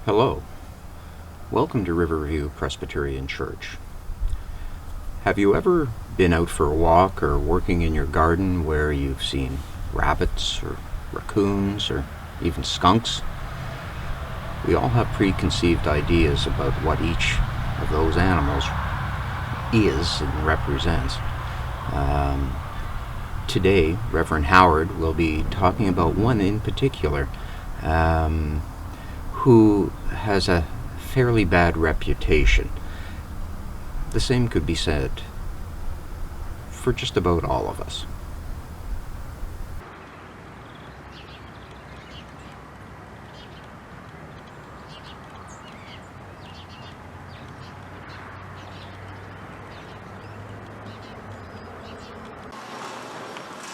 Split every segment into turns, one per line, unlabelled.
Hello. Welcome to Riverview Presbyterian Church. Have you ever been out for a walk or working in your garden where you've seen rabbits or raccoons or even skunks? We all have preconceived ideas about what each of those animals is and represents. Today, Reverend Howard will be talking about one in particular who has a fairly bad reputation. The same could be said for just about all of us.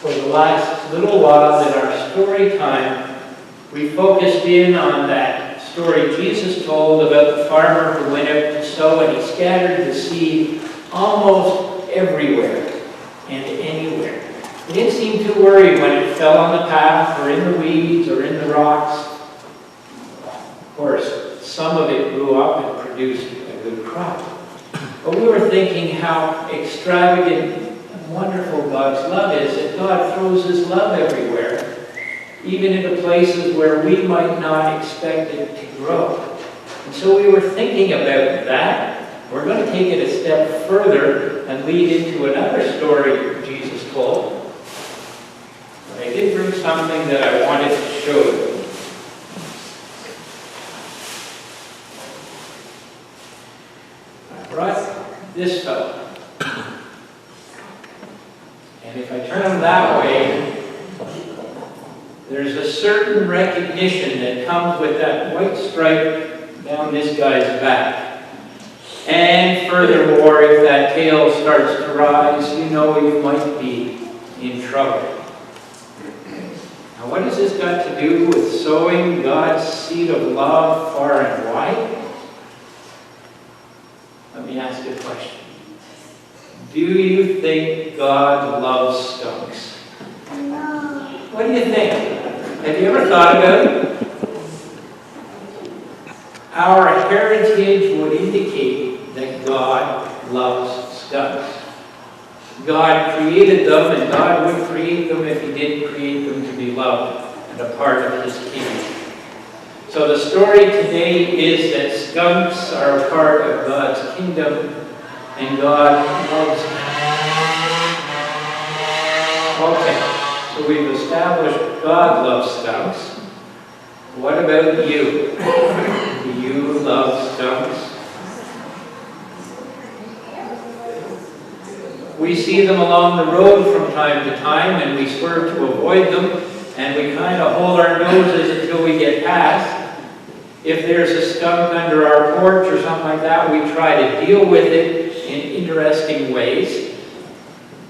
For the last little while in our story time, we focused in on that story Jesus told about the farmer who went out to sow and he scattered the seed almost everywhere and anywhere. He didn't seem too worried when it fell on the path or in the weeds or in the rocks. Of course, some of it grew up and produced a good crop. But we were thinking how extravagant and wonderful God's love is, that God throws His love everywhere, even into places where we might not expect it to grow. And so we were thinking about that. We're going to take it a step further and lead into another story Jesus told. But I did bring something that I wanted to show you. I brought this fellow. And if I turn him that way, there's a certain recognition that comes with that white stripe down this guy's back. And furthermore, if that tail starts to rise, you know you might be in trouble. Now, what has this got to do with sowing God's seed of love far and wide? Let me ask you a question. Do you think God loves skunks? What do you think? Have you ever thought about it? Our heritage would indicate that God loves skunks. God created them, and God would create them if He didn't create them to be loved and a part of His kingdom. So the story today is that skunks are a part of God's kingdom, and God loves them. Okay. So we've established God loves skunks. What about you? Do you love skunks? We see them along the road from time to time, and we swerve to avoid them, and we kind of hold our noses until we get past. If there's a skunk under our porch or something like that, we try to deal with it in interesting ways.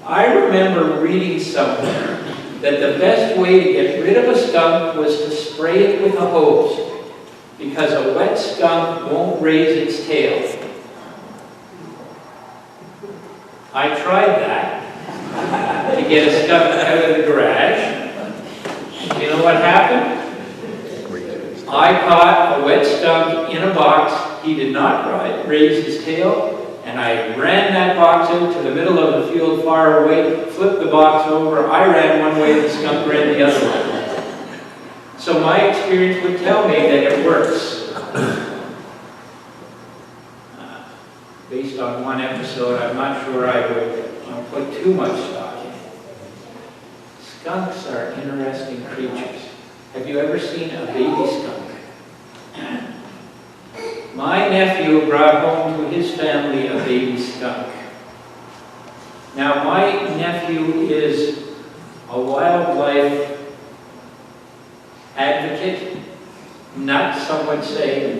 I remember reading somewhere that the best way to get rid of a skunk was to spray it with a hose, because a wet skunk won't raise its tail. I tried that to get a skunk out of the garage. You know what happened? I caught a wet skunk in a box. He did not raise his tail. And I ran that box out to the middle of the field far away, flipped the box over. I ran one way, the skunk ran the other way. So my experience would tell me that it works. Based on one episode, I'm not sure I would put too much stock in it. Skunks are interesting creatures. Have you ever seen a baby skunk? My nephew brought home to his family a baby skunk. Now, my nephew is a wildlife advocate, nut, some would say.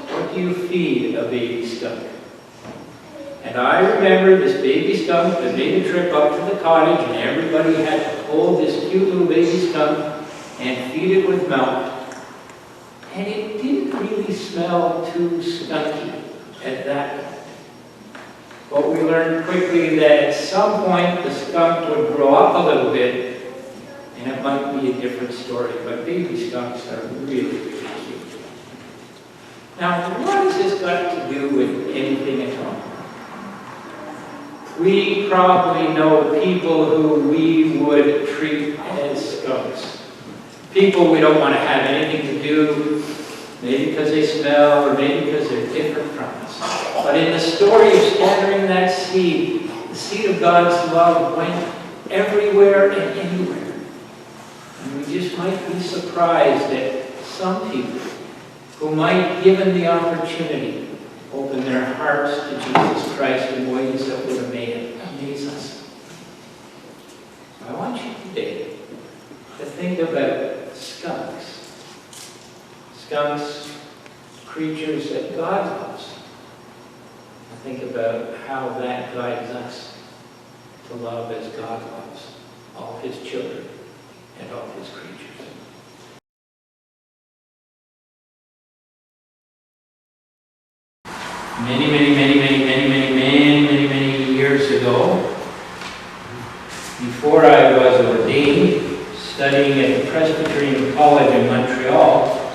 What do you feed a baby skunk? And I remember this baby skunk that made a trip up to the cottage, and everybody had to hold this cute little baby skunk and feed it with milk. And it didn't really smell too skunky at that point. But we learned quickly that at some point the skunk would grow up a little bit, and it might be a different story. But baby skunks are really, really cute. Now, what has this got to do with anything at all? We probably know people who we would treat as skunks. People we don't want to have anything to do, maybe because they smell or maybe because they're different from us. But in the story of scattering that seed, the seed of God's love went everywhere and anywhere. And we just might be surprised that some people who might, given the opportunity, open their hearts to Jesus Christ in ways that would amaze us. I want you today to think about skunks. Skunks, creatures that God loves. And think about how that guides us to love as God loves all his children and all his creatures. Many years ago, before I was ordained, studying at the Presbyterian College in Montreal,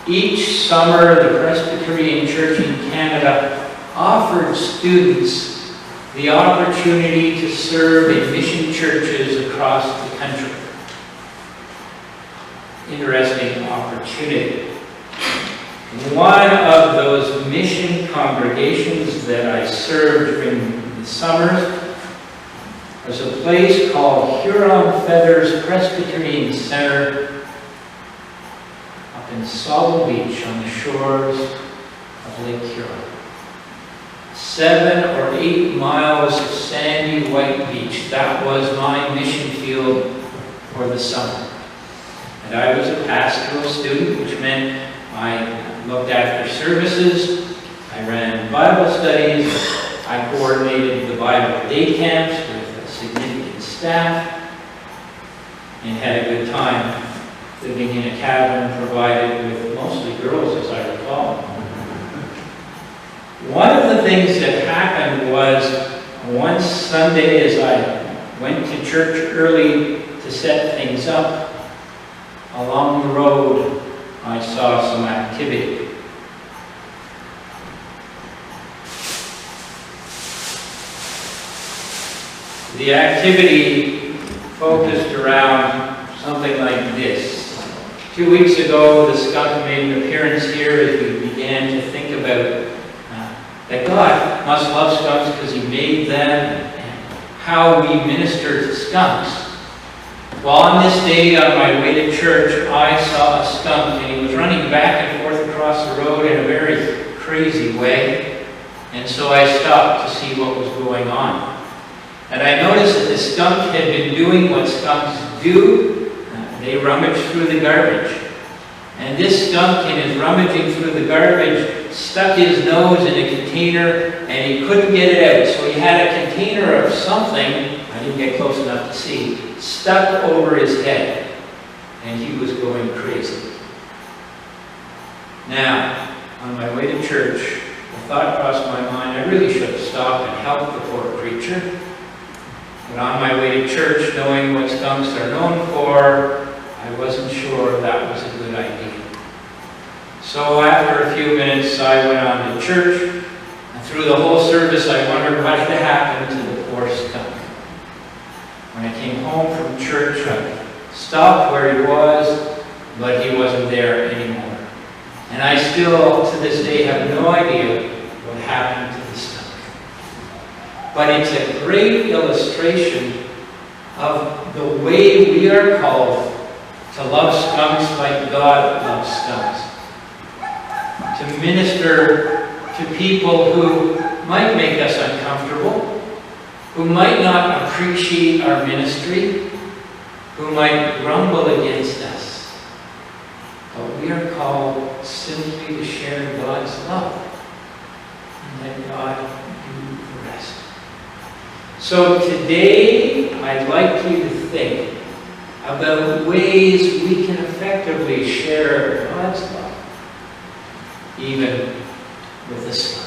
each summer the Presbyterian Church in Canada offered students the opportunity to serve in mission churches across the country. Interesting opportunity. One of those mission congregations that I served during the summers was a place called Huron-Feathers Presbyterian Center up in Sable Beach on the shores of Lake Huron. 7 or 8 miles of sandy white beach. That was my mission field for the summer. And I was a pastoral student, which meant I looked after services, I ran Bible studies, I coordinated the Bible day camps with a significant staff, and had a good time living in a cabin provided with mostly girls, as I recall. One of the things that happened was one Sunday as I went to church early to set things up, along the road I saw some activity. The activity focused around something like this. 2 weeks ago, the skunk made an appearance here as we began to think about that God must love skunks because he made them and how we minister to skunks. Well, on this day, on my way to church, I saw a skunk, and he was running back and forth across the road in a very crazy way. And so I stopped to see what was going on. And I noticed that the skunk had been doing what skunks do. They rummage through the garbage. And this skunk, in his rummaging through the garbage, stuck his nose in a container, and he couldn't get it out. So he had a container of something, I didn't get close enough to see, stuck over his head, and he was going crazy. Now, on my way to church, the thought crossed my mind, I really should have stopped and helped the poor creature. But on my way to church, knowing what skunks are known for, I wasn't sure that was a good idea. So after a few minutes, I went on to church, and through the whole service, I wondered what had happened to the poor skunk. When I came home from church, I stopped where he was, but he wasn't there anymore. And I still, to this day, have no idea what happened to the skunk. But it's a great illustration of the way we are called to love skunks like God loves skunks. To minister to people who might make us uncomfortable, who might not appreciate our ministry, who might grumble against us. But we are called simply to share God's love and let God do the rest. So today, I'd like you to think about ways we can effectively share God's love, even with a skunk.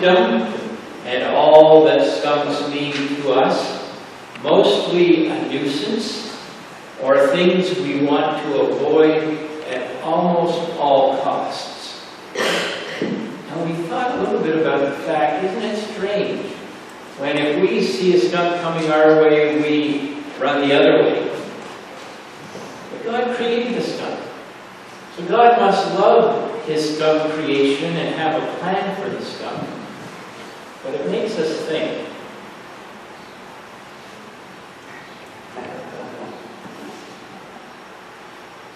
skunkdom and all that skunks mean to us, mostly a nuisance or things we want to avoid at almost all costs. And we thought a little bit about the fact, isn't it strange, when if we see a skunk coming our way, we run the other way. But God created the skunk. So God must love his skunk creation and have a plan for the skunk. But it makes us think.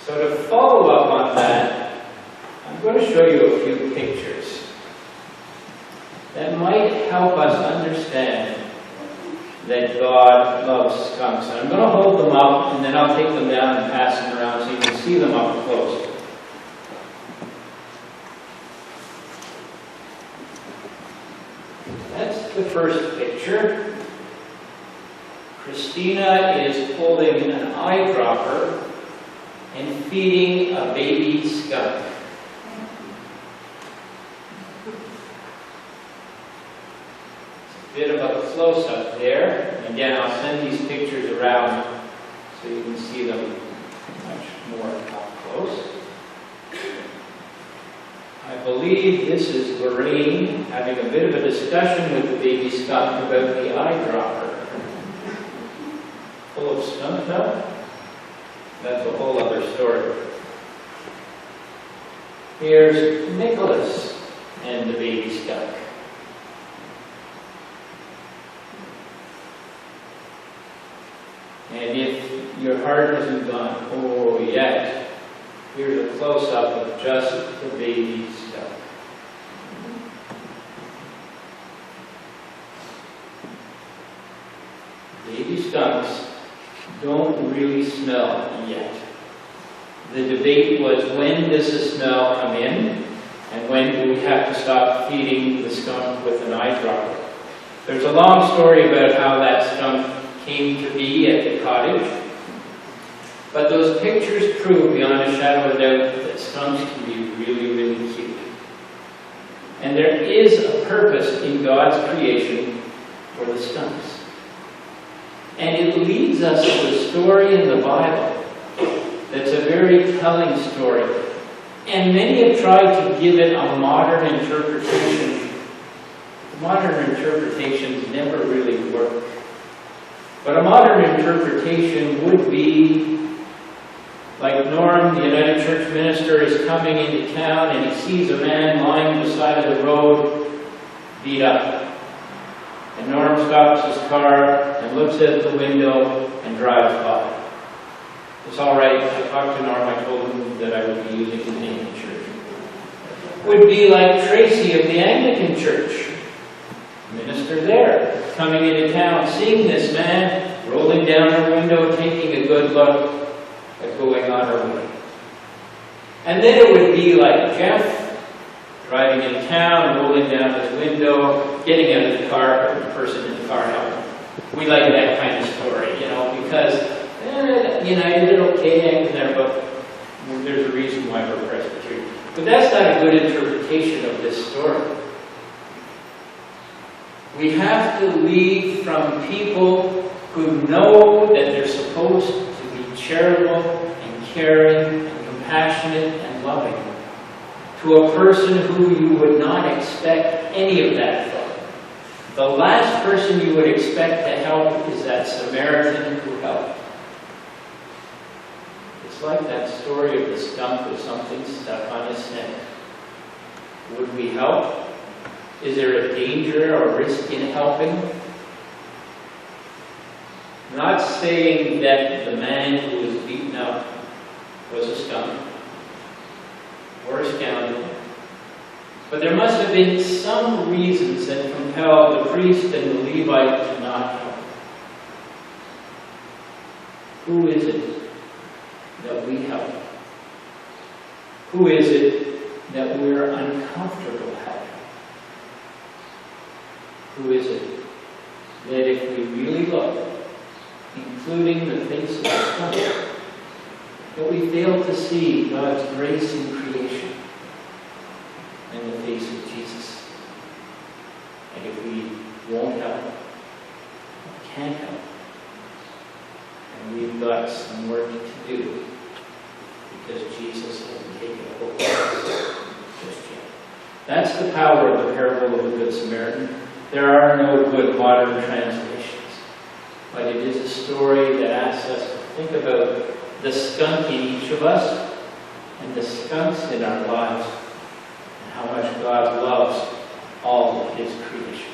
So to follow up on that, I'm going to show you a few pictures that might help us understand that God loves skunks. And I'm going to hold them up, and then I'll take them down and pass them around so you can see them up close. That's the first picture. Christina is holding an eyedropper and feeding a baby skunk. It's a bit of a close-up there. And again, I'll send these pictures around so you can see them much more up close. I believe this is Lorraine having a bit of a discussion with the baby skunk about the eyedropper. Full of skunk milk? That's a whole other story. Here's Nicholas and the baby skunk. And if your heart hasn't gone, oh, yet, here's a close-up of just the baby skunk. Baby skunks don't really smell yet. The debate was, when does the smell come in, and when do we have to stop feeding the skunk with an eyedropper? There's a long story about how that skunk came to be at the cottage, but those pictures prove beyond a shadow of doubt that skunks can be really, really cute. And there is a purpose in God's creation for the skunks. And it leads us to a story in the Bible that's a very telling story. And many have tried to give it a modern interpretation. Modern interpretations never really work. But a modern interpretation would be like Norm, the United Church minister, is coming into town and he sees a man lying beside the road, beat up. And Norm stops his car and looks out the window and drives by. It's all right. I talked to Norm. I told him that I would be using his name in church. Would be like Tracy of the Anglican Church, minister there, coming into town, seeing this man, rolling down her window, taking a good look, and going on her way. And then it would be like Jeff, driving in town, rolling down his window, getting out of the car, the person in the car helping. We like that kind of story, because, United, okay, hanging there, but there's a reason why we're Presbyterian. But that's not a good interpretation of this story. We have to lead from people who know that they're supposed to be charitable and caring and compassionate and loving, to a person who you would not expect any of that from. The last person you would expect to help is that Samaritan who helped. It's like that story of the skunk with something stuck on his neck. Would we help? Is there a danger or risk in helping? I'm not saying that the man who was beaten up was a skunk or a scoundrel, but there must have been some reasons that compelled the priest and the Levite to not help. Who is it that we help? Who is it that we're uncomfortable helping? Who is it that if we really look, including the face of the skunk, that we fail to see God's grace in creation in the face of Jesus? And if we won't help, we can't help, and we've got some work to do, because Jesus hasn't taken a hold of us just yet. That's the power of the parable of the Good Samaritan. There are no good modern translations, but it is a story that asks us to think about the skunk in each of us and the skunks in our lives, and how much God loves all of His creation.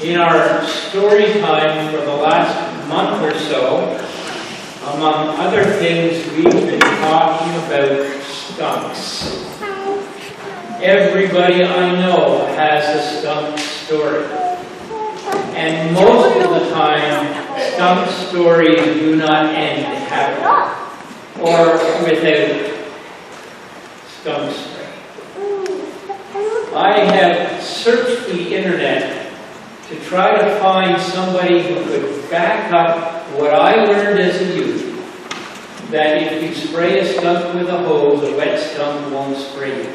In our story time for the last month or so, among other things, we've been talking about skunks. Everybody I know has a skunk story. And most of the time, skunk stories do not end happily or without skunk story. I have searched the internet to try to find somebody who could back up what I learned as a youth, that if you spray a skunk with a hose, a wet skunk won't spray you.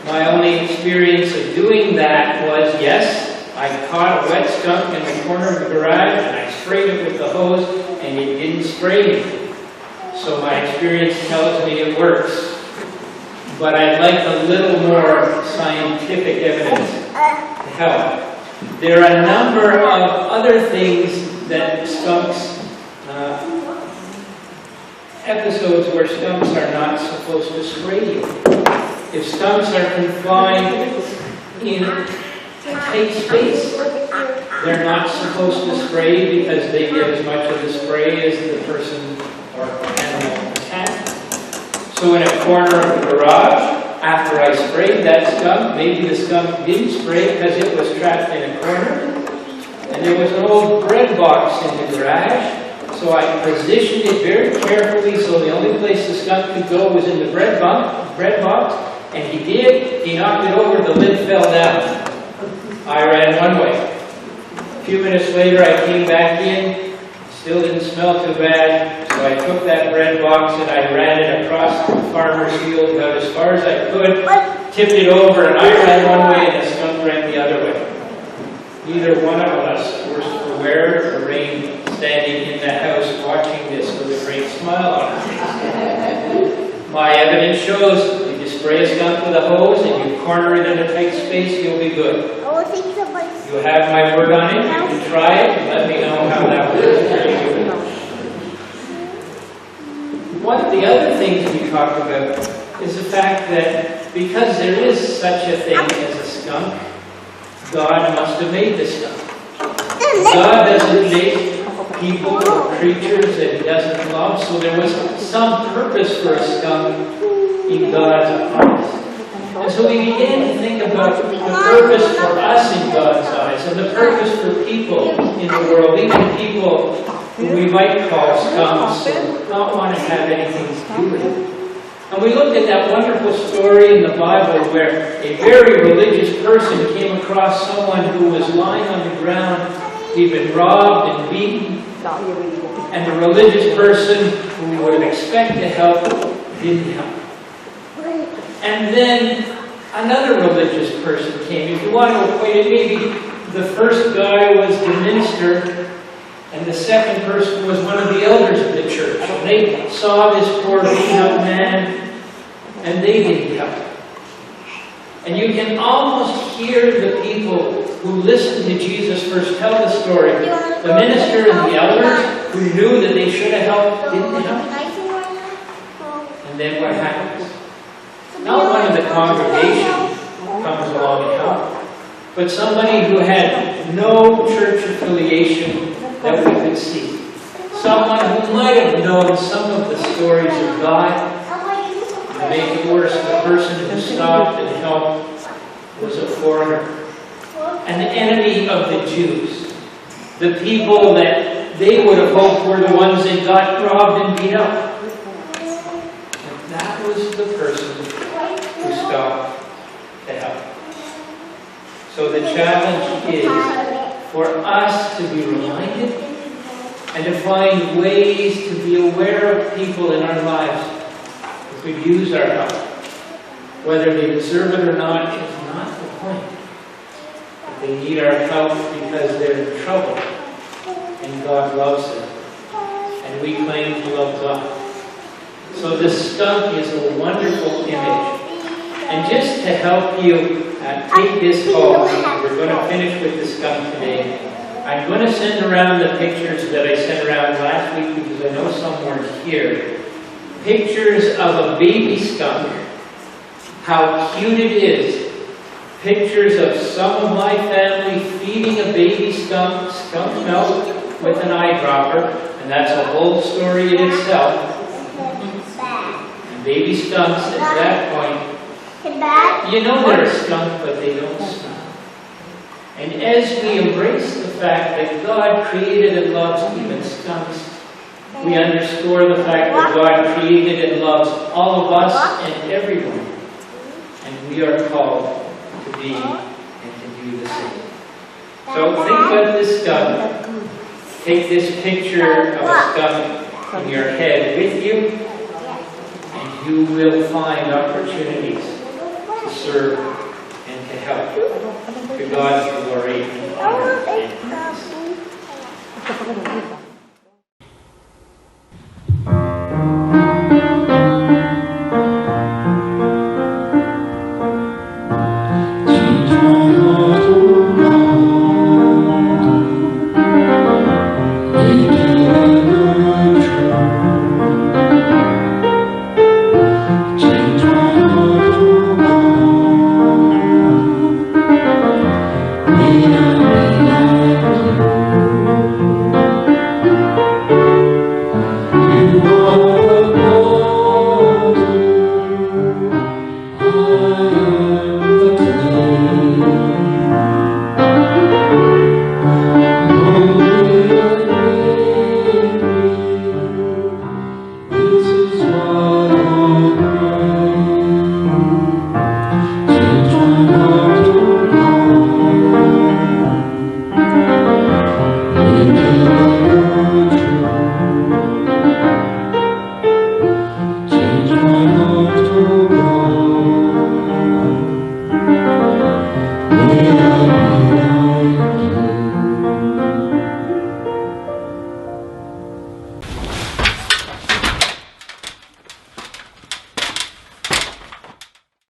My only experience of doing that was, yes, I caught a wet skunk in the corner of the garage and I sprayed it with the hose and it didn't spray me. So my experience tells me it works. But I'd like a little more scientific evidence to help. There are a number of other things that skunks, episodes where skunks are not supposed to spray you. If skunks are confined in a tight space, they're not supposed to spray because they get as much of the spray as the person or animal can. So in a corner of the garage, after I sprayed that skunk, maybe the skunk didn't spray because it was trapped in a corner. And there was an old bread box in the garage, so I positioned it very carefully so the only place the skunk could go was in the bread box, and he did. He knocked it over, the lid fell down. I ran one way. A few minutes later, I came back in, still didn't smell too bad, So I took that bread box and I ran it across the farmer's field about as far as I could, tipped it over, and I ran one way and the skunk ran the other way. Neither one of us, worse for wear or rain, standing in the house watching this with a great smile on our face. My evidence shows if you spray a skunk with a hose and you corner it in a tight space, you'll be good. You have my word on it, you can try it, and let me know how that works. One of the other things we talked about is the fact that because there is such a thing as a skunk, God must have made the skunk. God doesn't make people or creatures that He doesn't love, so there was some purpose for a skunk in God's eyes. And so we began to think about the purpose for us in God's eyes, and the purpose for people in the world, even people who we might call skunks, or not want to have anything to do with it. And we looked at that wonderful story in the Bible where a very religious person came across someone who was lying on the ground. He'd been robbed and beaten. And the religious person who would expect to help didn't help. And then another religious person came. If you want to equate it, maybe the first guy was the minister and the second person was one of the elders of the church. And they saw this poor beaten up man and they didn't help. And you can almost hear the people who listened to Jesus first tell the story. The minister and the elders who knew that they should have helped didn't help. And then what happens? Not one of the congregation comes along and helps, but somebody who had no church affiliation that we could see. Someone who might have known some of the stories of God. To make it worse, the person who stopped and helped was a foreigner, an enemy of the Jews, the people that they would have hoped were the ones that got robbed and beat up. And that was the person who stopped to help. So the challenge is for us to be reminded and to find ways to be aware of people in our lives who could use our help. Whether they deserve it or not is not the point. But they need our help because they're in trouble and God loves them. And we claim to love God. So the skunk is a wonderful image. And just to help you take this home, we're going to finish with the skunk today. I'm going to send around the pictures that I sent around last week because I know some weren't here. Pictures of a baby skunk. How cute it is. Pictures of some of my family feeding a baby skunk milk with an eyedropper. And that's a whole story in itself. And baby skunks at that point, you know they're a skunk, but they don't smell. And as we embrace the fact that God created and loves even skunks, we underscore the fact that God created and loves all of us and everyone. And we are called to be and to do the same. So think about this skunk. Take this picture of a skunk in your head with you, and you will find opportunities to serve and to help. To God's glory and honor and praise.